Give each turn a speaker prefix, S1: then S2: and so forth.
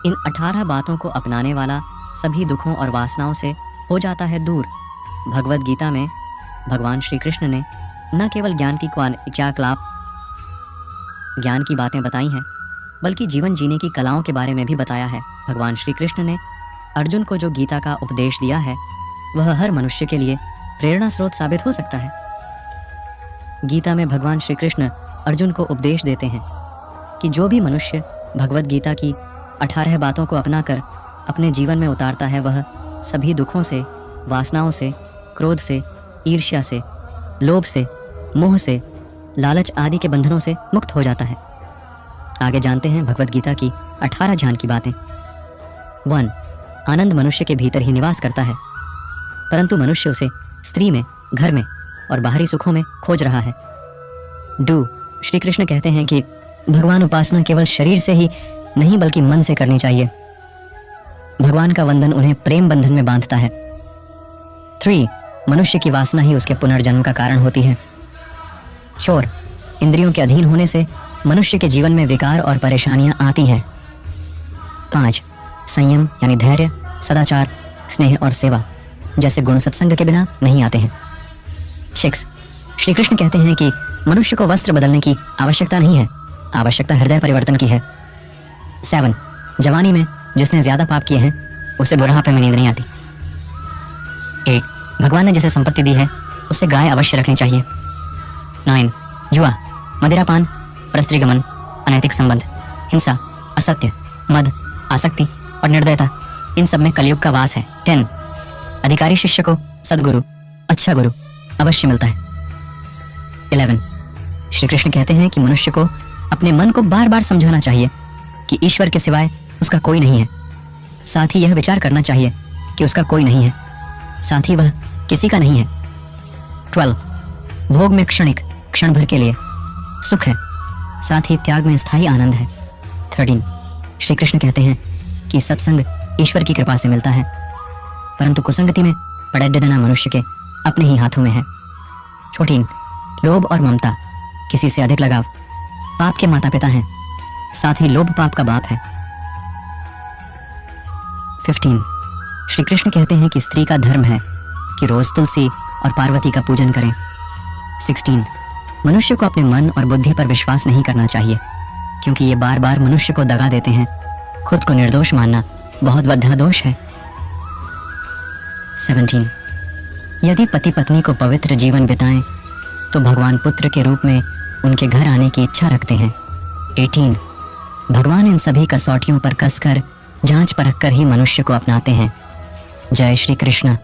S1: इन 18 बातों को अपनाने वाला सभी दुखों और वासनाओं से हो जाता है दूर। भगवद गीता में भगवान श्री कृष्ण ने न केवल ज्ञान की बातें बताई हैं, बल्कि जीवन जीने की कलाओं के बारे में भी बताया है। भगवान श्री कृष्ण ने अर्जुन को जो गीता का उपदेश दिया है, वह हर मनुष्य के लिए प्रेरणा स्रोत साबित हो सकता है। गीता में भगवान श्री कृष्ण अर्जुन को उपदेश देते हैं कि जो भी मनुष्य भगवद गीता की 18 बातों को अपनाकर अपने जीवन में उतारता है, वह सभी दुखों से, वासनाओं से, क्रोध से, ईर्ष्या से, लोभ से, मोह से, लालच आदि के बंधनों से मुक्त हो जाता है। आगे जानते हैं भगवद गीता की 18 ज्ञान की बातें। 1. आनंद मनुष्य के भीतर ही निवास करता है, परंतु मनुष्य उसे स्त्री में, घर में और बाहरी सुखों में खोज रहा है। 2. श्री कृष्ण कहते हैं कि भगवान उपासना केवल शरीर से ही नहीं बल्कि मन से करनी चाहिए। भगवान का वंदन उन्हें प्रेम बंधन में बांधता है। 3. मनुष्य की वासना ही उसके पुनर्जन्म का कारण होती है। 4. इंद्रियों के अधीन होने से मनुष्य के जीवन में विकार और परेशानियां आती हैं। 5. संयम यानी धैर्य, सदाचार, स्नेह और सेवा जैसे गुण सत्संग के बिना नहीं आते हैं। 6. श्री कृष्ण कहते हैं कि मनुष्य को वस्त्र बदलने की आवश्यकता नहीं है, आवश्यकता हृदय परिवर्तन की है। 7. जवानी में जिसने ज्यादा पाप किए हैं, उसे बुढ़ापे में नींद नहीं आती। 8. भगवान ने जिसे संपत्ति दी है, उसे गाय अवश्य रखनी चाहिए। 9. जुआ, मदिरापान, परस्त्रीगमन, अनैतिक संबंध, हिंसा, असत्य, मद, आसक्ति और निर्दयता, इन सब में कलयुग का वास है। 10. अधिकारी शिष्य को सद्गुरु, अच्छा गुरु अवश्य मिलता है। 11. श्री कृष्ण कहते हैं कि मनुष्य को अपने मन को बार बार समझाना चाहिए कि ईश्वर के सिवाय उसका कोई नहीं है। साथ ही यह विचार करना चाहिए कि उसका कोई नहीं है, साथ ही वह किसी का नहीं है। 12. भोग में क्षणिक, क्षण भर के लिए सुख है, साथ ही त्याग में स्थायी आनंद है। 13. श्री कृष्ण कहते हैं कि सत्संग ईश्वर की कृपा से मिलता है, परंतु कुसंगति में पड़े डरना मनुष्य के अपने ही हाथों में है। 14. लोभ और ममता, किसी से अधिक लगाव, पाप के माता पिता हैं, साथ ही लोभ पाप का बाप है। 15. श्री कृष्ण कहते हैं कि स्त्री का धर्म है कि रोज तुलसी और पार्वती का पूजन करें। 16. मनुष्य को अपने मन और बुद्धि पर विश्वास नहीं करना चाहिए, क्योंकि ये बार बार मनुष्य को दगा देते हैं। खुद को निर्दोष मानना बहुत बड़ा दोष है। 17. यदि पति पत्नी को पवित्र जीवन बिताएं, तो भगवान पुत्र के रूप में उनके घर आने की इच्छा रखते हैं। 18. भगवान इन सभी कसौटियों पर कसकर, जांच परख कर ही मनुष्य को अपनाते हैं। जय श्री कृष्ण।